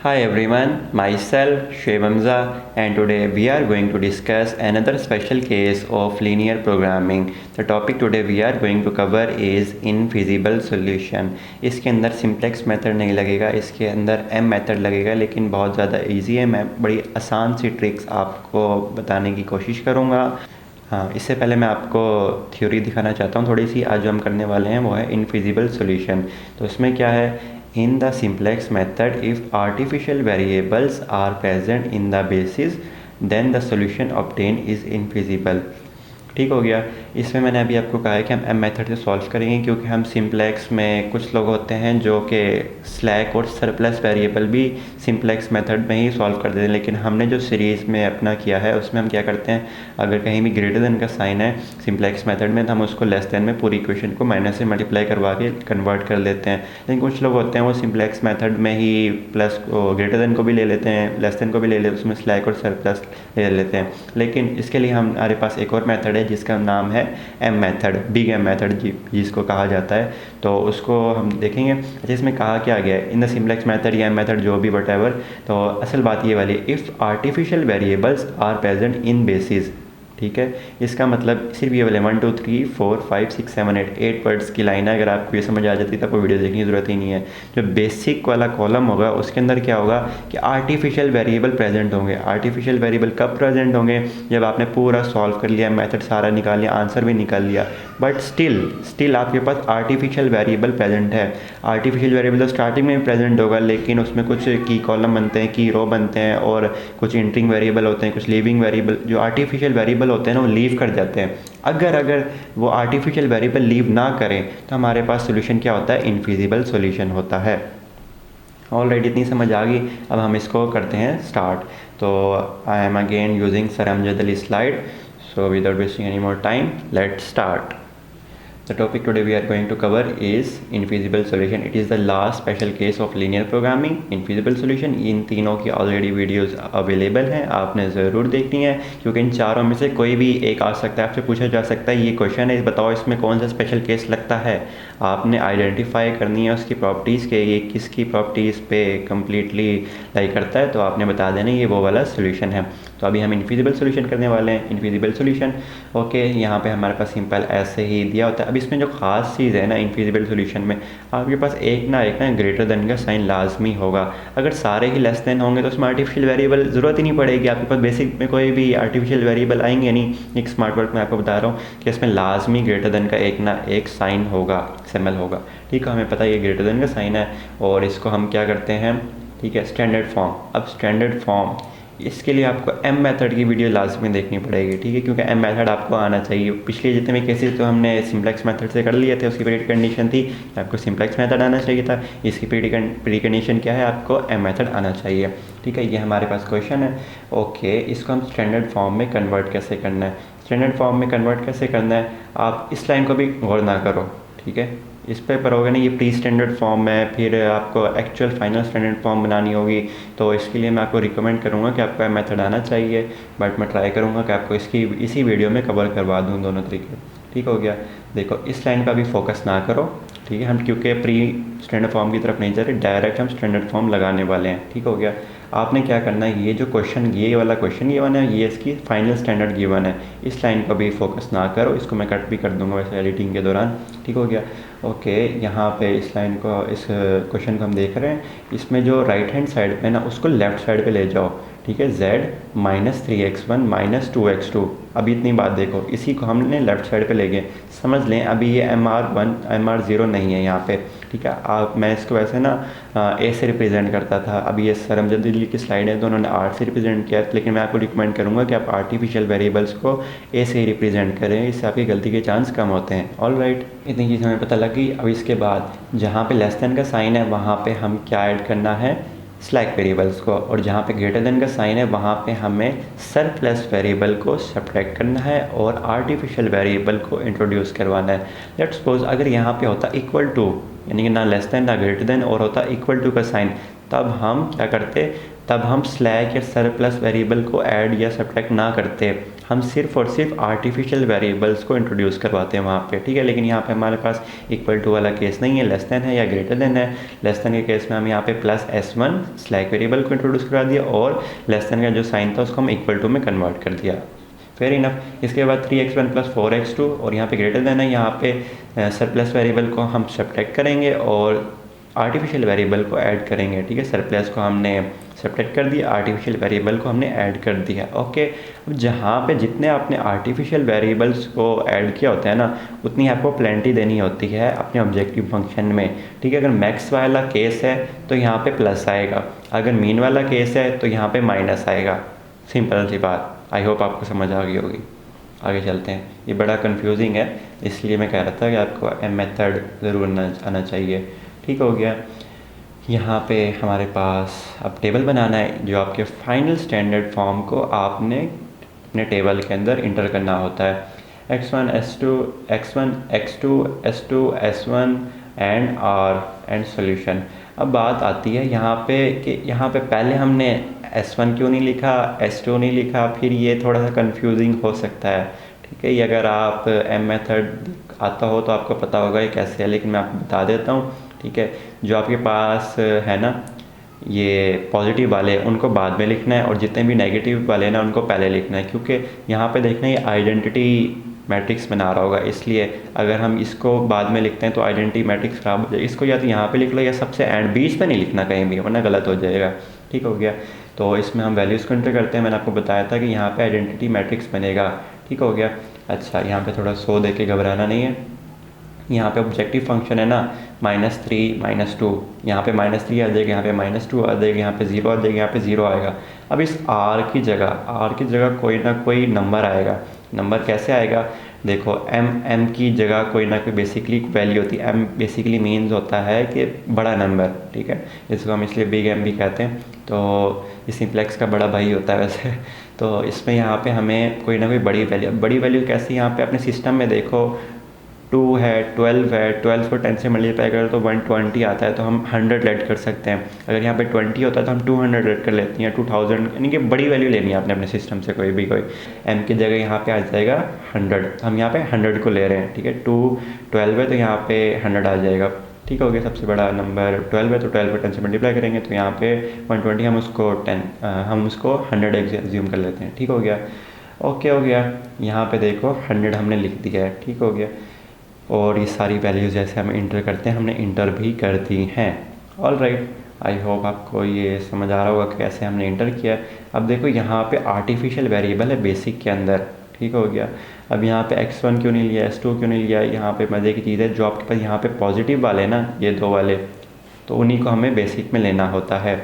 Hi everyone, myself Shoaib Hamza, and today we are going to discuss another special case of linear programming. The topic today we are going to cover is infeasible solution. इसके अंदर simplex method नहीं लगेगा, इसके अंदर M method लगेगा, लेकिन बहुत ज़्यादा इजी है। मैं बड़ी आसान सी ट्रिक्स आपको बताने की कोशिश करूँगा। हाँ, इससे पहले मैं आपको थ्योरी दिखाना चाहता हूँ थोड़ी सी। आज जो हम करने वाले हैं वो है इनफिजिबल सॉल्यूशन। तो इसमें क्या है, in the simplex method if artificial variables are present in the basis then the solution obtain is infeasible. ठीक हो गया। इसमें मैंने अभी आपको कहा है कि हम एम मेथड से सॉल्व करेंगे, क्योंकि हम सिंप्लेक्स में कुछ लोग होते हैं जो कि स्लैक और सरप्लस वेरिएबल भी सिंप्लेक्स मेथड में ही सॉल्व कर देते हैं। लेकिन हमने जो सीरीज़ में अपना किया है उसमें हम क्या करते हैं, अगर कहीं भी ग्रेटर देन का साइन है सिंप्लेक्स मेथड में तो हम उसको लेस देन में पूरी इक्वेशन को माइनस से मल्टीप्लाई करवा के कन्वर्ट कर लेते हैं। लेकिन कुछ लोग होते हैं वो सिंप्लेक्स मेथड में ही प्लस ग्रेटर देन को भी ले लेते हैं, लेस देन को भी ले लेते हैं, उसमें स्लैक और सरप्लस ले लेते हैं। लेकिन इसके लिए हमारे पास एक और मेथड है जिसका नाम है M method, big M method जिसको कहा जाता है। तो उसको हम देखेंगे। अच्छा, इसमें कहा क्या गया है, इन द सिंप्लेक्स मेथड या एम मेथड जो भी वटएवर। तो असल बात ये वाली, if artificial variables are present in basis, ठीक है। इसका मतलब सिर्फ ये वाले 1 2 3 4 5 6 7 8 वर्ड्स की लाइन है। अगर आपको ये समझ आ जाती है तो आपको वीडियो देखने की ज़रूरत ही नहीं है। जो बेसिक वाला कॉलम होगा उसके अंदर क्या होगा कि आर्टिफिशियल वेरिएबल प्रेजेंट होंगे। आर्टिफिशियल वेरिएबल कब प्रेजेंट होंगे, जब आपने पूरा सॉल्व कर लिया, मेथड सारा निकाल लिया, आंसर भी निकाल लिया, बट स्टिल आपके पास आर्टिफिशियल वेरिएबल प्रेजेंट है। आर्टिफिशियल वेरिएबल तो स्टार्टिंग में भी प्रेजेंट होगा, लेकिन उसमें कुछ की कॉलम बनते हैं, की रो बनते हैं, और कुछ इंटरिंग वेरिएबल होते हैं, कुछ लीविंग वेरिएबल। जो आर्टिफिशियल वेरिएबल होते हैं ना वो लीव कर जाते हैं। अगर वो आर्टिफिशियल वेरिएबल लीव ना करें तो हमारे पास सोल्यूशन क्या होता है, इनफिजिबल सोल्यूशन होता है। ऑलरेडी इतनी समझ आ गई। अब हम इसको करते हैं स्टार्ट। तो I am again using sir Amjad Ali slide. So without wasting any more time, let's start. The topic today we are going to cover is infeasible solution. It is the last special case of linear programming, infeasible solution. इन तीनों की already videos available हैं, आपने ज़रूर देखनी है, क्योंकि इन चारों में से कोई भी एक आ सकता है, आपसे पूछा जा सकता है ये क्वेश्चन है, बताओ इसमें कौन सा स्पेशल केस लगता है। आपने आइडेंटिफाई करनी है उसकी प्रॉपर्टीज़ के, ये किसकी प्रॉपर्टीज़ पे कम्प्लीटली लाई करता है, तो आपने बता देना ये वो वाला सोल्यूशन है। तो अभी हम इनफिजिबल सोल्यूशन करने वाले हैं। इनफिजिबल सोल्यूशन ओके, यहाँ पे हमारे पास सिंपल ऐसे ही दिया होता है। अब इसमें जो खास चीज़ है ना इनफिजिबल सोल्यूशन में, आपके पास एक ना ग्रेटर देन का साइन लाजमी होगा। अगर सारे ही लेस देन होंगे तो उसमें आर्टिफिशियल वेरिएबल ज़रूरत ही नहीं पड़ेगी। आपके पास बेसिक में कोई भी आर्टिफिशियल वेरिएबल आएंगे नहीं। एक स्मार्ट वर्क में आपको बता रहा हूँ कि इसमें लाजमी ग्रेटर देन का एक साइन होगा, सिंबल होगा। ठीक है, हमें पता है ये ग्रेटर देन का साइन है, और इसको हम क्या करते हैं, ठीक है, स्टैंडर्ड फॉर्म। अब स्टैंडर्ड फॉर्म इसके लिए आपको एम मेथड की वीडियो लाजमी देखनी पड़ेगी, ठीक है, क्योंकि एम मेथड आपको आना चाहिए। पिछले जितने भी केसेस तो हमने सिंप्लेक्स मेथड से कर लिए थे, उसकी प्री कंडीशन थी आपको सिंप्लेक्स मेथड आना चाहिए था। इसकी प्री कंडीशन क्या है, आपको एम मेथड आना चाहिए। ठीक है, ये हमारे पास क्वेश्चन है। ओके, इसको हम स्टैंडर्ड फॉर्म में कन्वर्ट कैसे करना है, स्टैंडर्ड फॉर्म में कन्वर्ट कैसे करना है, आप इस लाइन को भी गौर ना करो, ठीक है, इस पर होगा ना, ये प्री स्टैंडर्ड फॉर्म है, फिर आपको एक्चुअल फाइनल स्टैंडर्ड फॉर्म बनानी होगी। तो इसके लिए मैं आपको रिकमेंड करूँगा कि आपको मेथड आना चाहिए, बट मैं ट्राई करूँगा कि आपको इसी वीडियो में कवर करवा दूँ दोनों तरीके। ठीक हो गया। देखो, इस लाइन पर अभी फोकस ना करो, ठीक है, हम क्योंकि प्री स्टैंडर्ड फॉर्म की तरफ नहीं जा रहे, डायरेक्ट हम स्टैंडर्ड फॉर्म लगाने वाले हैं। ठीक हो गया। आपने क्या करना है, ये जो क्वेश्चन, ये वाला क्वेश्चन गिवन है, ये इसकी फाइनल स्टैंडर्ड गिवन है, इस लाइन पर भी फोकस ना करो, इसको मैं कट भी कर दूंगा वैसे एडिटिंग के दौरान। ठीक हो गया। ओके, यहाँ पे इस लाइन को, इस क्वेश्चन को हम देख रहे हैं, इसमें जो राइट हैंड साइड पे ना उसको लेफ्ट साइड पे ले जाओ, ठीक है, z -3x1 -2x2। अभी इतनी बात देखो, इसी को हमने लेफ्ट साइड पे ले गए। समझ लें अभी ये mr1 mr0 नहीं है यहाँ पे, ठीक है। मैं इसको वैसे ना a से रिप्रेजेंट करता था, अभी ये सर अमजद अली की स्लाइड है तो उन्होंने r से रिप्रेजेंट किया, लेकिन मैं आपको रिकमेंड करूँगा कि आप आर्टिफिशियल वेरिएबल्स को a से ही रिप्रेजेंट करें, इससे आपकी गलती के चांस कम होते हैं। ऑल राइट, इतनी चीज़ हमें पता लगी। अब इसके बाद जहाँ पे लेस देन का साइन है वहाँ पे हम क्या ऐड करना है, स्लैक वेरिएबल्स को, और जहाँ पे ग्रेटर देन का साइन है वहाँ पे हमें सरप्लस वेरिएबल को सब्ट्रैक्ट करना है और आर्टिफिशियल वेरिएबल को इंट्रोड्यूस करवाना है। लेट्स सपोज अगर यहाँ पे होता इक्वल टू, यानी कि ना लेस देन ना ग्रेटर देन, और होता इक्वल टू का साइन, तब हम क्या करते, तब हम स्लैक या सरप्लस वेरिएबल को ऐड या सब्ट्रैक्ट ना करते, हम सिर्फ और सिर्फ आर्टिफिशियल वेरिएबल्स को इंट्रोड्यूस करवाते हैं वहाँ पे, ठीक है। लेकिन यहाँ पे हमारे पास इक्वल टू वाला केस नहीं है, लेस देन है या ग्रेटर देन है। लेस देन के केस में हम यहाँ पे प्लस S1 स्लैक वेरिएबल को इंट्रोड्यूस करा दिया और लेस देन का जो साइन था उसको हम इक्वल टू में कन्वर्ट कर दिया। Fair enough. इसके बाद 3x1 प्लस 4x2 और यहाँ पे ग्रेटर देन है, यहाँ पे सरप्लस वेरिएबल को हम सब्ट्रैक्ट करेंगे और आर्टिफिशियल वेरिएबल को ऐड करेंगे, ठीक है। सरप्लस को हमने सब्ट्रैक्ट कर दिया, आर्टिफिशियल वेरिएबल को हमने ऐड कर दिया, ओके। अब जहाँ पे जितने आपने आर्टिफिशियल वेरिएबल्स को ऐड किया होता है ना, उतनी आपको प्लेंटी देनी होती है अपने ऑब्जेक्टिव फंक्शन में, ठीक है। अगर मैक्स वाला केस है तो यहाँ पे प्लस आएगा, अगर मीन वाला केस है तो यहाँ पे माइनस आएगा। सिंपल सी बात, आई होप आपको समझ आ गई होगी। आगे चलते हैं, ये बड़ा कंफ्यूजिंग है इसलिए मैं कह रहा था कि आपको मेथड ज़रूर आना चाहिए, ठीक हो गया। यहाँ पे हमारे पास अब टेबल बनाना है, जो आपके फाइनल स्टैंडर्ड फॉर्म को आपने अपने टेबल के अंदर इंटर करना होता है। x1 s2 x1 x2 s2 s1 and r and solution. अब बात आती है यहाँ पे कि यहाँ पे पहले हमने S1 क्यों नहीं लिखा, S2 नहीं लिखा, फिर ये थोड़ा सा कंफ्यूजिंग हो सकता है, ठीक है। ये अगर आप M मेथड आता हो तो आपको पता होगा ये कैसे है, लेकिन मैं आपको बता देता हूँ, ठीक है। जो आपके पास है ना ये पॉजिटिव वाले, उनको बाद में लिखना है और जितने भी नेगेटिव वाले हैं ना उनको पहले लिखना है, क्योंकि यहाँ पे देखना ये आइडेंटिटी मैट्रिक्स बना रहा होगा, इसलिए अगर हम इसको बाद में लिखते हैं तो आइडेंटिटी मैट्रिक्स खराब हो जाएगी। इसको या तो यहाँ पे लिख लो या सबसे एंड बीच में नहीं लिखना कहीं भी, वरना गलत हो जाएगा, ठीक हो गया। तो इसमें हम वैल्यूज़ को एंटर करते हैं, मैंने आपको बताया था कि यहाँ पे आइडेंटिटी मैट्रिक्स बनेगा, ठीक हो गया। अच्छा, यहाँ पे थोड़ा सो दे के घबराना नहीं है। यहाँ पे ऑब्जेक्टिव फंक्शन है ना -3 -2, यहाँ पे -3 आ जाएगा, यहाँ पे -2 आ जाएगा, यहाँ पे 0 आ जाएगा, यहाँ पे 0 आएगा। अब इस r की जगह कोई ना कोई नंबर आएगा। नंबर कैसे आएगा, देखो m की जगह कोई ना कोई बेसिकली वैल्यू होती है। m बेसिकली मीन्स होता है कि बड़ा नंबर, ठीक है। इसको हम इसलिए बिग M भी कहते हैं, तो ये सिंप्लेक्स का बड़ा भाई होता है वैसे। तो इसमें यहाँ पे हमें कोई ना कोई बड़ी वैल्यू कैसे, यहाँ पे अपने सिस्टम में देखो 2 है, 12 है, 12 को 10 से मल्टीप्लाई करो तो 120 आता है, तो हम 100 ऐड कर सकते हैं। अगर यहाँ पे 20 होता है तो हम 200 ऐड कर लेते हैं, 2000, यानी कि बड़ी वैल्यू लेनी है आपने अपने सिस्टम से कोई m की जगह यहाँ पे आ जाएगा 100, हम यहाँ पे 100 को ले रहे हैं, ठीक है। 12 है तो यहाँ पे 100 आ जाएगा, ठीक हो गया। सबसे बड़ा नंबर 12 है तो 12 को 10 से मल्टीप्लाई करेंगे तो यहाँ पे 120, हम उसको 100 एज्यूम कर लेते हैं, ठीक हो गया, ओके हो गया। यहाँ पे देखो 100 हमने लिख दिया है, ठीक हो गया। और ये सारी वैल्यूज़ जैसे हम इंटर करते हैं हमने इंटर भी कर दी हैं। ऑल राइट, आई होप आपको ये समझ आ रहा होगा कैसे हमने इंटर किया। अब देखो यहाँ पे आर्टिफिशियल वेरिएबल है बेसिक के अंदर, ठीक हो गया। अब यहाँ पे x1 क्यों नहीं लिया, S2 क्यों नहीं लिया, यहाँ पे मज़े की चीज़ है, जो आपके पास यहाँ पे पॉजिटिव वाले ना ये दो वाले, तो उन्हीं को हमें बेसिक में लेना होता है।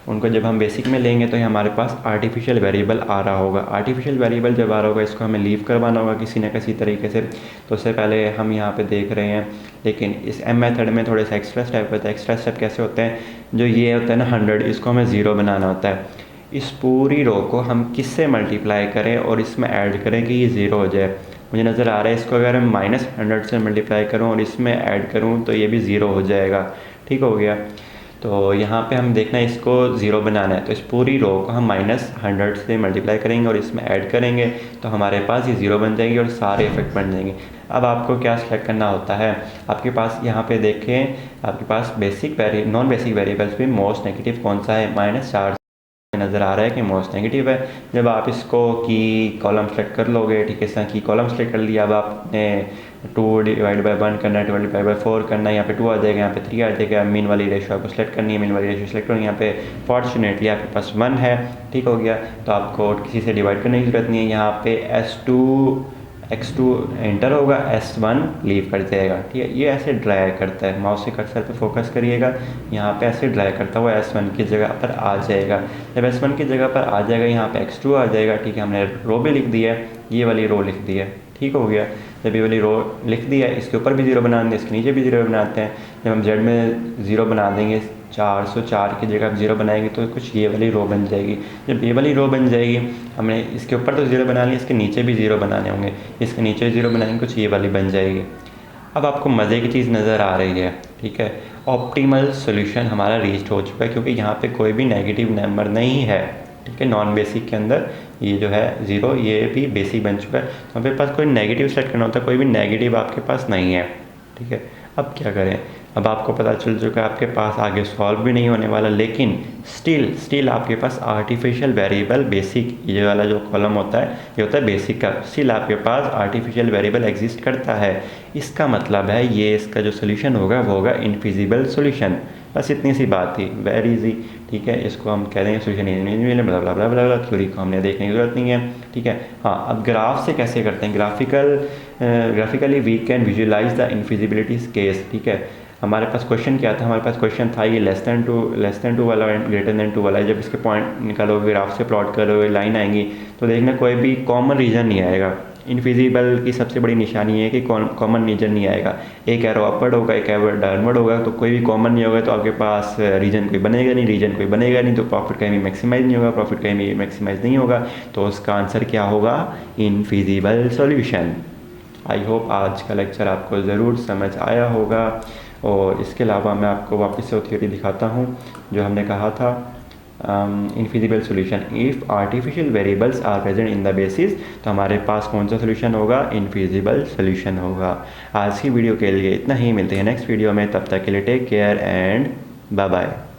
उनको जब हम बेसिक में लेंगे तो हमारे पास आर्टिफिशियल वेरिएबल आ रहा होगा। आर्टिफिशियल वेरिएबल जब आ रहा होगा इसको हमें लीव करवाना होगा किसी न किसी तरीके से, तो उससे पहले हम यहाँ पे देख रहे हैं। लेकिन इस M मेथड में थोड़े से एक्स्ट्रा स्टेप होता है। एक्स्ट्रा स्टेप कैसे होते हैं, जो ये होता है ना 100, इसको हमें 0 बनाना होता है। इस पूरी रो को हम किससे मल्टीप्लाई करें और इसमें ऐड करें कि ये 0 हो जाए। मुझे नज़र आ रहा है इसको अगर हम -100 से मल्टीप्लाई करूँ और इसमें ऐड करूँ तो ये भी 0 हो जाएगा, ठीक हो गया। तो यहाँ पे हम देखना है इसको 0 बनाना है, तो इस पूरी रो को हम -100 से मल्टीप्लाई करेंगे और इसमें ऐड करेंगे तो हमारे पास ये 0 बन जाएगी और सारे इफेक्ट बन जाएंगे। अब आपको क्या सेलेक्ट करना होता है, आपके पास यहाँ पे देखें, आपके पास नॉन बेसिक वेरिएबल्स में मोस्ट नेगेटिव कौन सा है, -4 नज़र आ रहा है कि मोस्ट नेगेटिव है। जब आप इसको की कॉलम सेलेक्ट कर लोगे, ठीक है, इस तरह की कॉलम सेलेक्ट कर लिया। अब आपने 2/1 करना है, 2/4 करना है, यहाँ पे 2 आ जाएगा, यहाँ पे 3 आ जाएगा। मीन वाली रेशो आपको सेलेक्ट करनी है, मीन वाली रेशो सेलेक्ट करनी है। यहाँ पे फॉर्चुनेटली आपके पास 1 है, ठीक हो गया, तो आपको किसी से डिवाइड करने की ज़रूरत नहीं है। यहाँ पे x2 एंटर होगा, S1 लीव कर जाएगा, ठीक है। ये ऐसे ड्रैग करता है, माउस से कर्सर पे फोकस करिएगा, यहाँ पे ऐसे ड्रैग करता हुआ S1 की जगह पर आ जाएगा। जब S1 की जगह पर आ जाएगा यहाँ पे x2 आ जाएगा, ठीक है। हमने रो भी लिख दी है, ये वाली रो लिख दी है, ठीक हो गया। जब ये वाली रो लिख दी है, इसके ऊपर भी 0 बना देंगे, इसके नीचे भी 0 बनाते हैं। जब हम Z में 0 बना देंगे, 404 की जगह आप 0 बनाएंगे तो कुछ ये वाली रो बन जाएगी। जब ये वाली रो बन जाएगी, हमने इसके ऊपर तो 0 बना लिया, इसके नीचे भी 0 बनाने होंगे, इसके नीचे 0 बनाएंगे, कुछ ये वाली बन जाएगी। अब आपको मज़े की चीज़ नज़र आ रही है, ठीक है। ऑप्टिमल सोल्यूशन हमारा रीच हो चुका है, क्योंकि यहाँ पे कोई भी नेगेटिव नंबर नहीं है। ठीक है, नॉन बेसिक के अंदर ये जो है 0 ये भी बेसिक बन चुका है, तो हमारे पास कोई नेगेटिव सेट करना होता है, कोई भी नेगेटिव आपके पास नहीं है। ठीक है, अब क्या करें, अब आपको पता चल चुका है आपके पास आगे सॉल्व भी नहीं होने वाला, लेकिन स्टिल आपके पास आर्टिफिशियल वेरिएबल बेसिक, ये वाला जो कॉलम होता है ये होता है बेसिक का, स्टिल आपके पास आर्टिफिशियल वेरिएबल एग्जिस्ट करता है। इसका मतलब है ये इसका जो सोल्यूशन होगा वो होगा इनफिजिबल सोल्यूशन। बस इतनी सी बात थी, वेरी इजी। ठीक है, इसको हम कह देंगे सोल्यूशन इनफिजिबल, थ्योरी को हमने देखने की जरूरत नहीं है। ठीक है, हाँ, अब ग्राफ से कैसे करते हैं, graphically we can visualise the infeasibility case. ठीक है, हमारे पास क्वेश्चन क्या था, हमारे पास क्वेश्चन था ये लेस देन टू वाला एंड ग्रेटर देन 2 वाला। जब इसके पॉइंट निकालोगे, ग्राफ से प्लॉट करोगे, लाइन आएंगी, तो देखना कोई भी कॉमन रीजन नहीं आएगा। इनफिजिबल की सबसे बड़ी निशानी है कि कॉमन रीजन नहीं आएगा। एक एरो अपवर्ड होगा, एक एरो डाउनवर्ड होगा, तो कोई भी कॉमन नहीं होगा, तो आपके पास रीजन कोई बनेगा नहीं, रीजन कोई बनेगा नहीं, तो प्रॉफिट कहीं भी मैक्सिमाइज नहीं होगा, प्रॉफिट कहीं भी मैक्सिमाइज नहीं होगा, तो उसका आंसर क्या होगा, इनफिजिबल सॉल्यूशन। आई होप आज का लेक्चर आपको ज़रूर समझ आया होगा। और इसके अलावा मैं आपको वापस से वो थ्योरी दिखाता हूँ जो हमने कहा था, infeasible solution if artificial variables are present in the basis, तो हमारे पास कौन सा सोल्यूशन होगा, इनफिजिबल सोल्यूशन होगा। आज की वीडियो के लिए इतना ही, मिलते हैं नेक्स्ट वीडियो में, तब तक के लिए take care and bye bye.